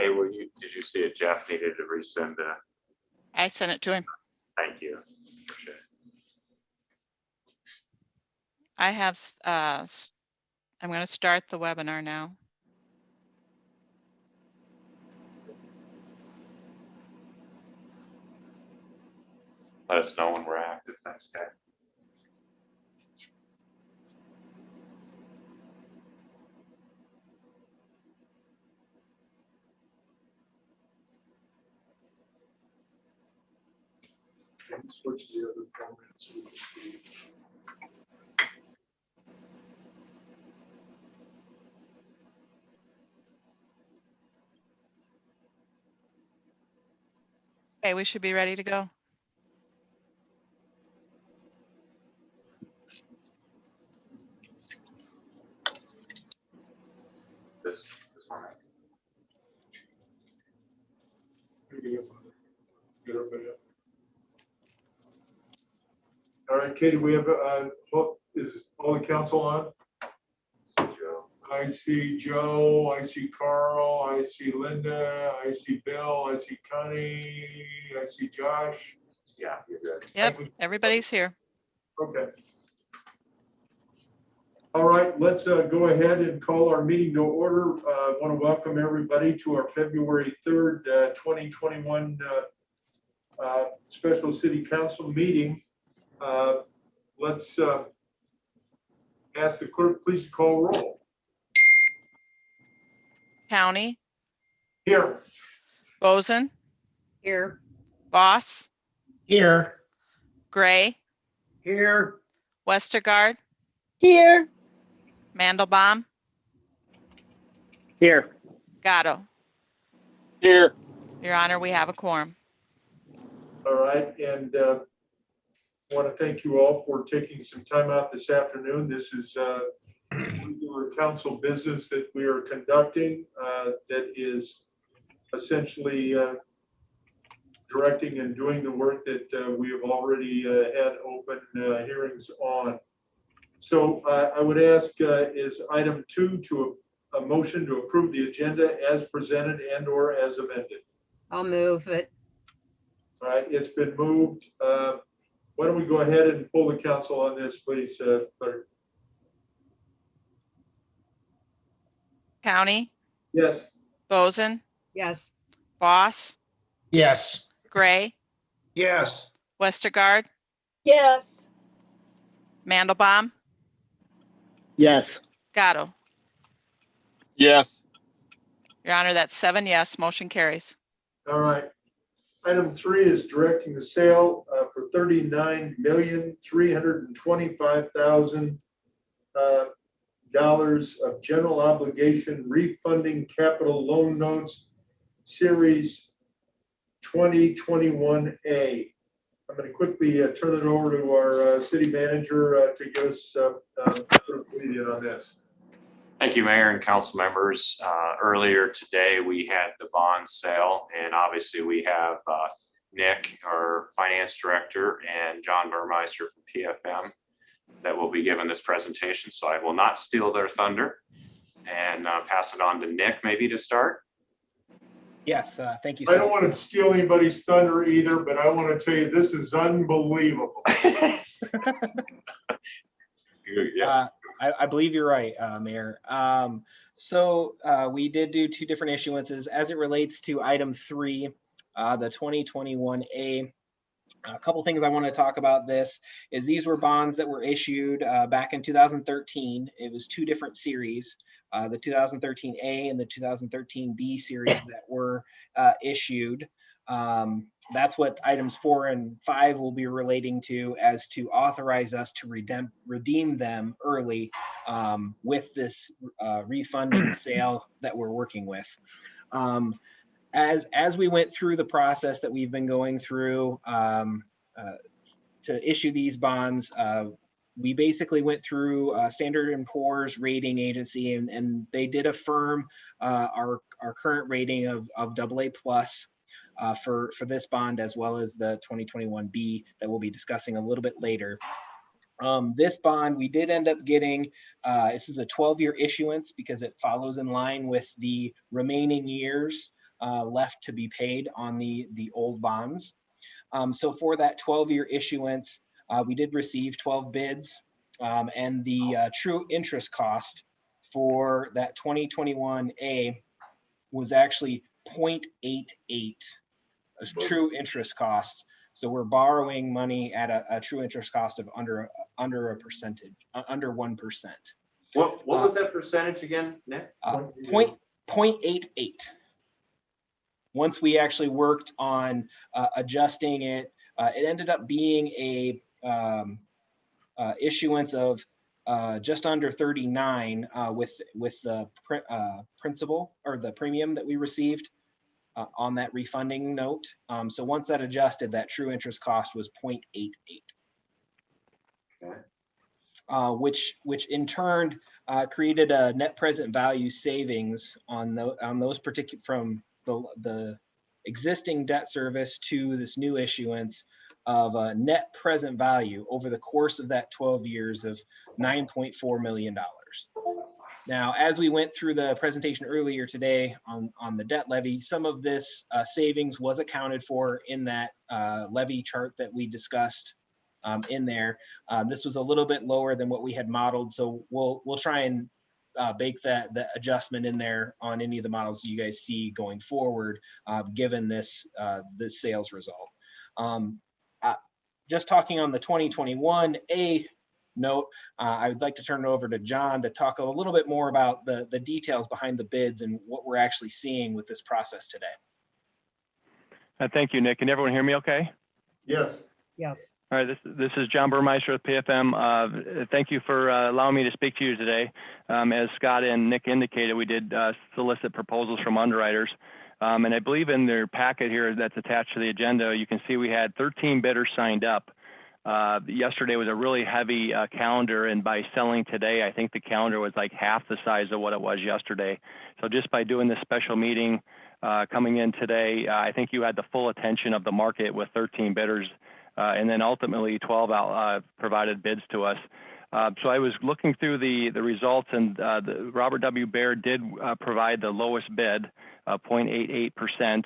May, did you see it? Jeff needed to resend that. I sent it to him. Thank you. Appreciate it. I have, I'm going to start the webinar now. Let us know when we're active. Thanks, guys. Switch to the other comments. Okay, we should be ready to go. This one. Get everybody up. All right, Katie, we have, is all the council on? Joe. I see Joe, I see Carl, I see Linda, I see Bill, I see Connie, I see Josh. Yeah, you're good. Yep, everybody's here. Okay. All right, let's go ahead and call our meeting to order. I want to welcome everybody to our February 3rd, 2021 special city council meeting. Let's ask the clerk please to call roll. County, Here. Boson, Here. Boss, Here. Gray, Here. Westergaard, Here. Mandelbaum, Here. Gatto. Here. Your Honor, we have a quorum. All right, and I want to thank you all for taking some time out this afternoon. This is regular council business that we are conducting that is essentially directing and doing the work that we have already had open hearings on. So I would ask is item 2 to a motion to approve the agenda as presented and or as amended. I'll move it. All right, it's been moved. Why don't we go ahead and pull the council on this, please, clerk? County, Yes. Boson, Yes. Boss, Yes. Gray, Yes. Westergaard, Yes. Mandelbaum, Yes. Gatto. Yes. Your Honor, that's 7 yes, motion carries. All right. Item 3 is directing the sale for $39,325,000 of general obligation refunding capital loan notes, series 2021A. I'm going to quickly turn it over to our city manager to give us an opinion on this. Thank you, Mayor and council members. Earlier today, we had the bond sale, and obviously we have Nick, our finance director, and John Burmeister from PFM that will be giving this presentation. So I will not steal their thunder and pass it on to Nick maybe to start. Yes, thank you. I don't want to steal anybody's thunder either, but I want to tell you, this is unbelievable. Yeah. I believe you're right, Mayor. So we did do 2 different issuances as it relates to item 3, the 2021A. A couple things I want to talk about this is these were bonds that were issued back in 2013. It was 2 different series, the 2013A and the 2013B series that were issued. That's what items 4 and 5 will be relating to, as to authorize us to redeem them early with this refunding sale that we're working with. As we went through the process that we've been going through to issue these bonds, we basically went through Standard & Poor's rating agency, and they did affirm our current rating of AA plus for this bond, as well as the 2021B that we'll be discussing a little bit later. This bond, we did end up getting, this is a 12-year issuance because it follows in line with the remaining years left to be paid on the old bonds. So for that 12-year issuance, we did receive 12 bids, and the true interest cost for that 2021A was actually 0.88 as true interest costs. So we're borrowing money at a true interest cost of under a percentage, under 1%. What was that percentage again, Nick? 0.88. Once we actually worked on adjusting it, it ended up being a issuance of just under 39 with the principal or the premium that we received on that refunding note. So once that adjusted, that true interest cost was 0.88. Okay. Which in turn created a net present value savings on those particular, from the existing debt service to this new issuance of a net present value over the course of that 12 years of $9.4 million. Now, as we went through the presentation earlier today on the debt levy, some of this savings was accounted for in that levy chart that we discussed in there. This was a little bit lower than what we had modeled, so we'll try and bake the adjustment in there on any of the models you guys see going forward, given this sales result. Just talking on the 2021A note, I would like to turn it over to John to talk a little bit more about the details behind the bids and what we're actually seeing with this process today. Thank you, Nick. Can everyone hear me okay? Yes. Yes. All right, this is John Burmeister with PFM. Thank you for allowing me to speak to you today. As Scott and Nick indicated, we did solicit proposals from underwriters. And I believe in their packet here that's attached to the agenda, you can see we had 13 bidders signed up. Yesterday was a really heavy calendar, and by selling today, I think the calendar was like half the size of what it was yesterday. So just by doing this special meeting coming in today, I think you had the full attention of the market with 13 bidders, and then ultimately 12 provided bids to us. So I was looking through the results, and Robert W. Baird did provide the lowest bid, 0.88%.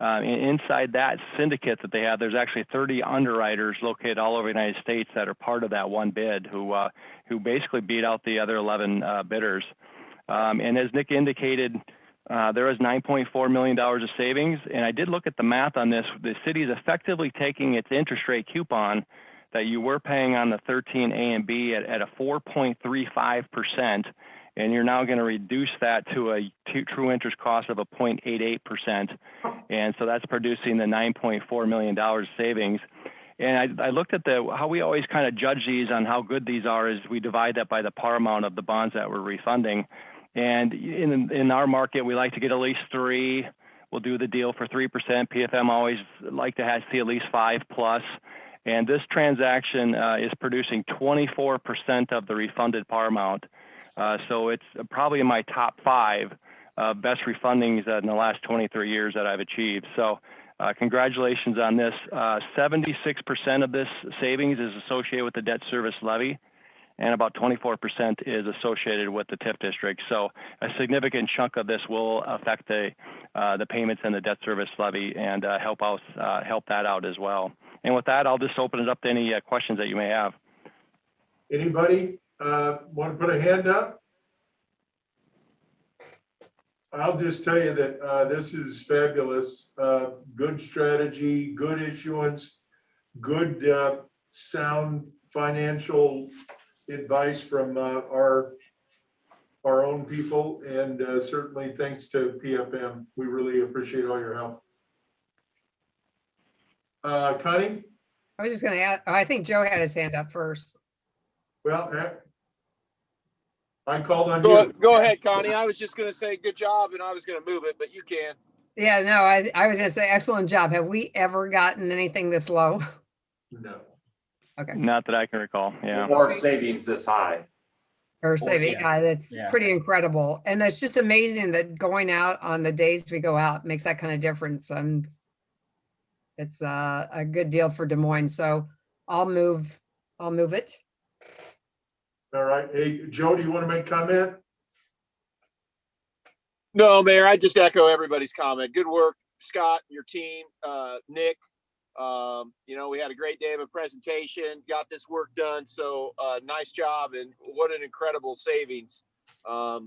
Inside that syndicate that they have, there's actually 30 underwriters located all over the United States that are part of that one bid who basically beat out the other 11 bidders. And as Nick indicated, there was $9.4 million of savings. And I did look at the math on this. The city is effectively taking its interest rate coupon that you were paying on the 13 A and B at a 4.35%. And you're now going to reduce that to a true interest cost of a 0.88%. And so that's producing the $9.4 million savings. And I looked at how we always kind of judge these on how good these are is we divide that by the par amount of the bonds that we're refunding. And in our market, we like to get at least 3. We'll do the deal for 3%. PFM always like to see at least 5+. And this transaction is producing 24% of the refunded par amount. So it's probably in my top 5 best refundings in the last 23 years that I've achieved. So congratulations on this. 76% of this savings is associated with the debt service levy, and about 24% is associated with the TIF district. So a significant chunk of this will affect the payments and the debt service levy and help that out as well. And with that, I'll just open it up to any questions that you may have. Anybody want to put a hand up? I'll just tell you that this is fabulous. Good strategy, good issuance, good sound financial advice from our own people, and certainly thanks to PFM. We really appreciate all your help. Connie? I was just going to add, I think Joe had his hand up first. Well, I called on you. Go ahead, Connie. I was just going to say good job, and I was going to move it, but you can. Yeah, no, I was going to say excellent job. Have we ever gotten anything this low? No. Okay. Not that I can recall. Yeah. Or savings this high. Or saving, yeah. That's pretty incredible. And it's just amazing that going out on the days we go out makes that kind of difference. It's a good deal for Des Moines. So I'll move it. All right. Hey, Joe, do you want to make comment? No, Mayor, I just echo everybody's comment. Good work, Scott, your team, Nick. We had a great day of a presentation, got this work done. So nice job, and what an incredible savings. I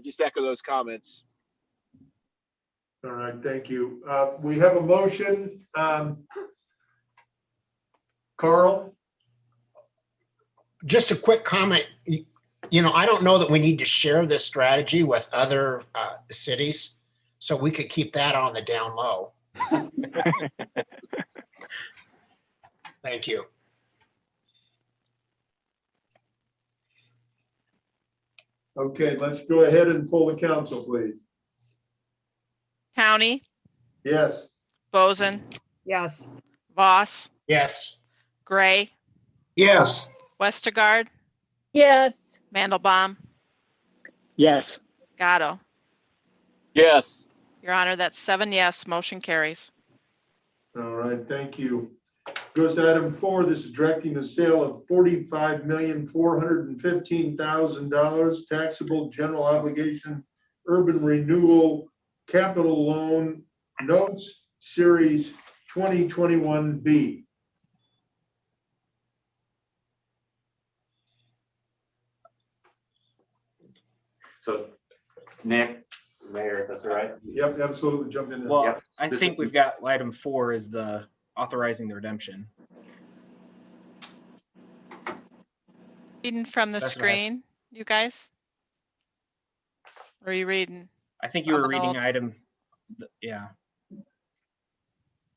just echo those comments. All right, thank you. We have a motion. Carl? Just a quick comment. I don't know that we need to share this strategy with other cities, so we could keep that on the down low. Thank you. Okay, let's go ahead and pull the council, please. County, Yes. Boson, Yes. Voss, Yes. Gray, Yes. Westergaard, Yes. Mandelbaum, Yes. Gatto. Yes. Your Honor, that's 7 yes, motion carries. All right, thank you. Goes to item 4. This is directing the sale of $45,415,000 taxable general obligation urban renewal capital loan notes, series 2021B. So Nick, Mayor, if that's all right. Yep, absolutely. Jump in there. Well, Yep. I This think is- we've got item 4 is the authorizing the redemption. Reading from the That's what I have. screen, you guys? Or are you reading? I think you were From an reading old- item, yeah.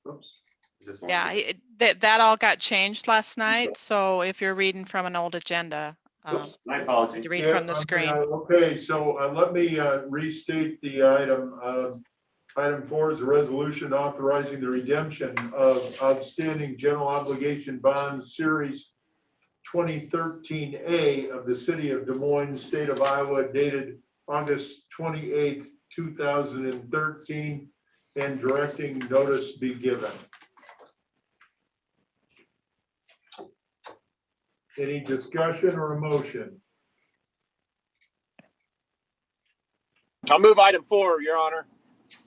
Oops. Is this one? Yeah, that all got changed last night, so if you're reading from an old agenda, Oops, my apologies. you read Yeah, from the screen. Okay, so let me restate the item. Item 4 is a resolution authorizing the redemption of outstanding general obligation bonds, series 2013A of the City of Des Moines, State of Iowa, dated August 28th, 2013, and directing notice be given. Any discussion or a motion? I'll move item 4, Your Honor.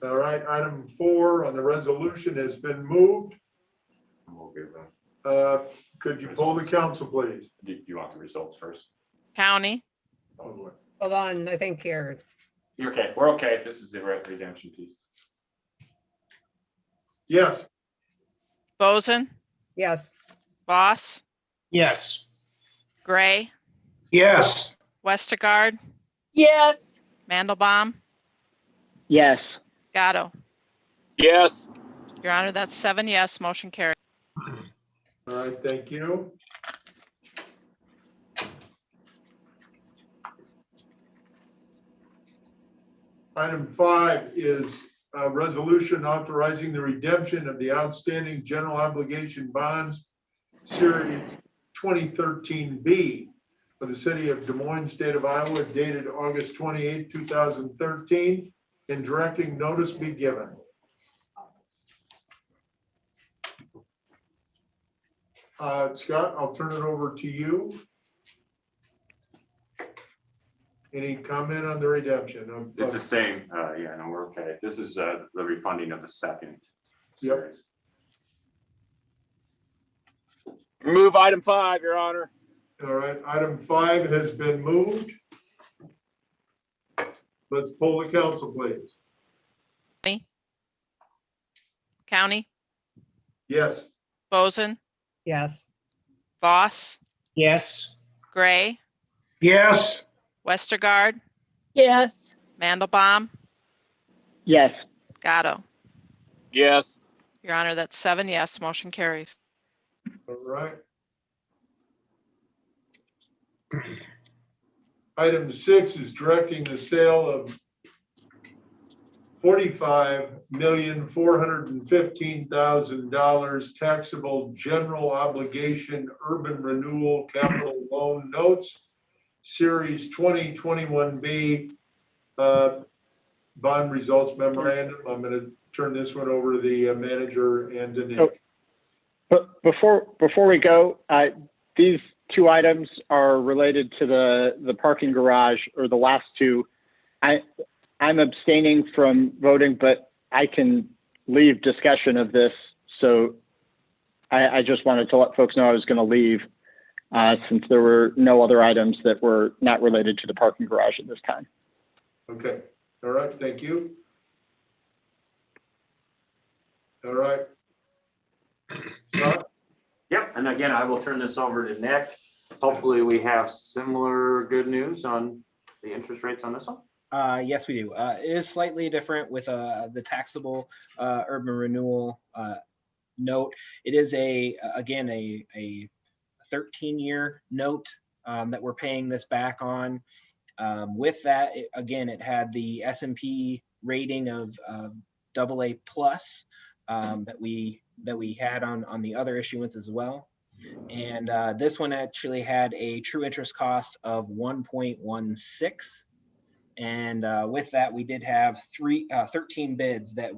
All right, item 4 on the resolution has been moved. We'll give them- Could you poll the council, please? Do you want the results first? County, Oh, Hold on, I think here. You're okay. We're okay. This is the redemption piece. yes. Boson, Yes. Voss, Yes. Gray, Yes. Westergaard, Yes. Mandelbaum, Yes. Gatto. Yes. Your Honor, that's 7 yes, motion carries. All right, thank you. Item 5 is a resolution authorizing the redemption of the outstanding general obligation bonds, series 2013B for the City of Des Moines, State of Iowa, dated August 28, 2013, and directing notice be given. Scott, I'll turn it over to you. Any comment on the redemption of? It's the same. Yeah, no, we're okay. This is the refunding of the second Yep. series. Move item 5, Your Honor. All right, item 5 has been moved. Let's poll the council, please. County, Yes. Boson, Yes. Voss, Yes. Gray, Yes. Westergaard, Yes. Mandelbaum, Yes. Gatto. Yes. Your Honor, that's 7 yes, motion carries. All right. Item 6 is directing the sale of $45,415,000 taxable general obligation urban renewal capital loan notes, series 2021B, bond results memorandum. I'm going to turn this one over to the manager and to Nick. But before we go, these two items are related to the parking garage, or the last two. I'm abstaining from voting, but I can leave discussion of this. So I just wanted to let folks know I was going to leave since there were no other items that were not related to the parking garage at this time. Okay, all right, thank you. All right. Scott? Yep, and again, I will turn this over to Nick. Hopefully we have similar good news on the interest rates on this one. Yes, we do. It is slightly different with the taxable urban renewal note. It is again a 13-year note that we're paying this back on. With that, again, it had the S&P rating of AA plus that we had on the other issuance as well. And this one actually had a true interest cost of 1.16. And with that, we did have 13 bids that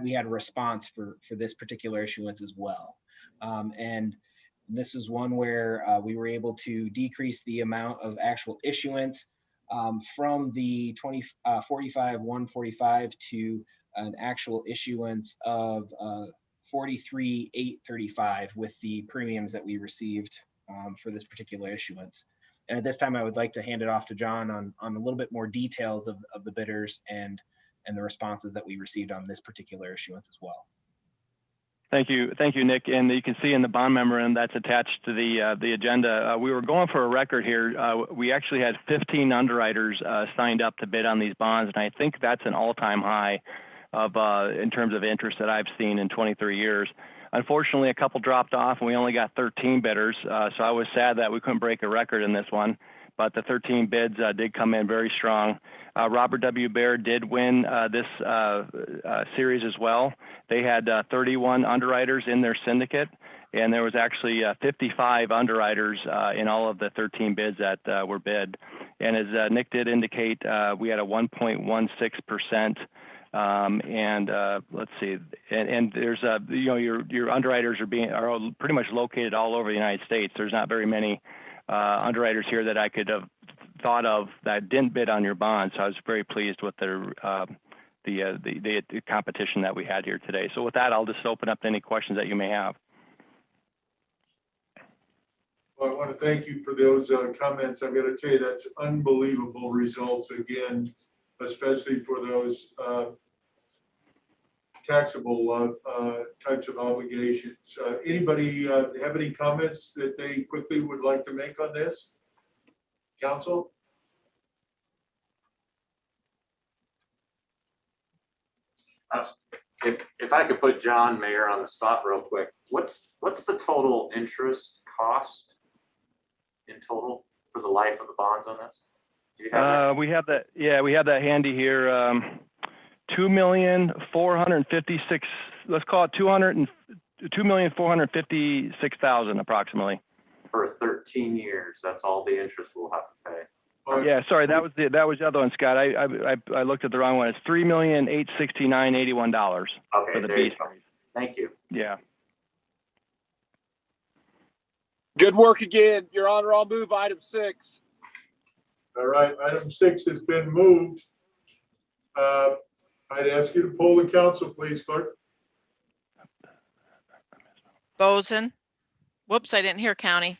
we had a response for this particular issuance as well. And this was one where we were able to decrease the amount of actual issuance from the 45,145 to an actual issuance of 43,835 with the premiums that we received for this particular issuance. And at this time, I would like to hand it off to John on a little bit more details of the bidders and the responses that we received on this particular issuance as well. Thank you, Nick. And you can see in the bond memorandum that's attached to the agenda. We were going for a record here. We actually had 15 underwriters signed up to bid on these bonds, and I think that's an all-time high of in terms of interest that I've seen in 23 years. Unfortunately, a couple dropped off, and we only got 13 bidders. So I was sad that we couldn't break a record in this one. But the 13 bids did come in very strong. Robert W. Baird did win this series as well. They had 31 underwriters in their syndicate, and there was actually 55 underwriters in all of the 13 bids that were bid. And as Nick did indicate, we had a 1.16%. And let's see, and there's your underwriters are pretty much located all over the United States. There's not very many underwriters here that I could have thought of that didn't bid on your bond. So I was very pleased with the competition that we had here today. So with that, I'll just open up to any questions that you may have. Well, I want to thank you for those comments. I'm going to tell you that's unbelievable results again, especially for those taxable types of obligations. Anybody have any comments that they quickly would like to make on this? Council? If I could put John Mayer on the spot real quick, what's the total interest cost in total for the life of the bonds on this? Do you have that? We have that. Yeah, we have that handy here. 2,456,000. Let's call it 2,456,000 approximately. For 13 years, that's all the interest we'll have to pay. Yeah, sorry, that was the other one, Scott. I looked at the wrong one. It's $3,869,081 Okay, for the there you base. go. Thank you. Yeah. Good work again, Your Honor. I'll move item 6. All right, item 6 has been moved. I'd ask you to poll the council, please, clerk. Boson. Whoops, I didn't hear county.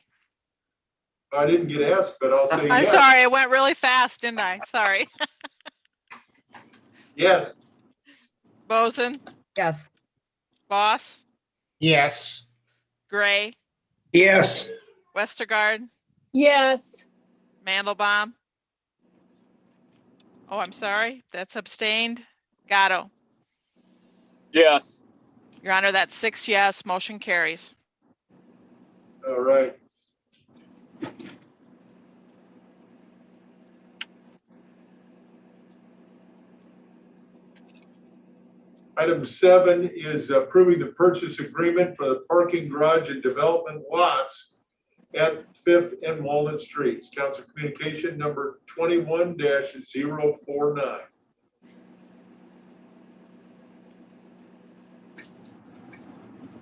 I didn't get asked, but I'll say I'm yes. sorry, I went really fast, didn't I? Sorry. Yes. Boson, Yes. Boss, Yes. Gray, Yes. Westergaard, Yes. Mandelbaum. Oh, I'm sorry, that's abstained. Gatto. Yes. Your Honor, that's 6 yes, motion carries. All right. Item 7 is approving the purchase agreement for the parking garage and development lots at 5th and Walnut Streets. Council communication number 21-049.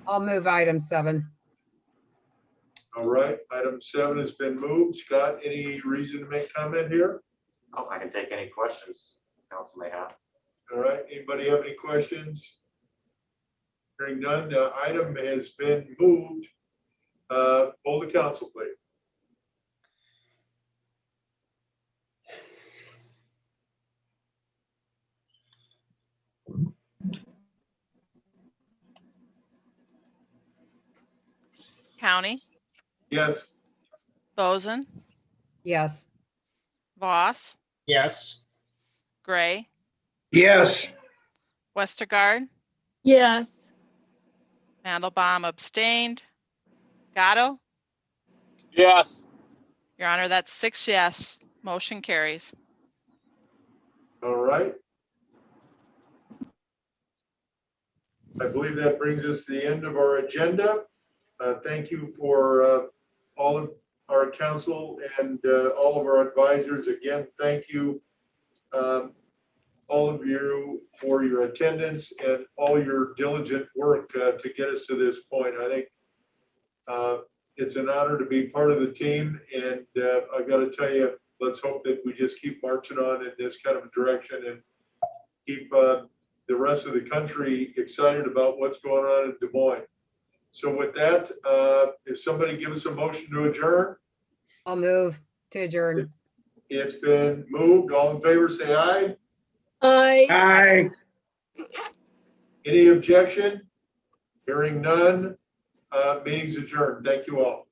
I'll move item 7. All right, item 7 has been moved. Scott, any reason to make comment here? Oh, I can take any questions council may have. All right, anybody have any questions? Hearing none, the item has been moved. Poll the council, please. County, Yes, Boson, Yes. Voss, Yes. Gray, Yes. Westergaard, yes, Mandelbaum abstained. Gatto, Yes. Your Honor, that's 6 yes. Motion carries. all right. I believe that brings us to the end of our agenda. Thank you for all of our council and all of our advisors. Again, thank you, all of you, for your attendance and all your diligent work to get us to this point. I think it's an honor to be part of the team, and I got to tell you, let's hope that we just keep marching on in this kind of direction and keep the rest of the country excited about what's going on in Des Moines. So with that, if somebody give us a motion to adjourn. I'll move to adjourn. It's been moved. All in favor, say aye. I. Aye. Any objection? Hearing none, meeting's adjourned. Thank you all.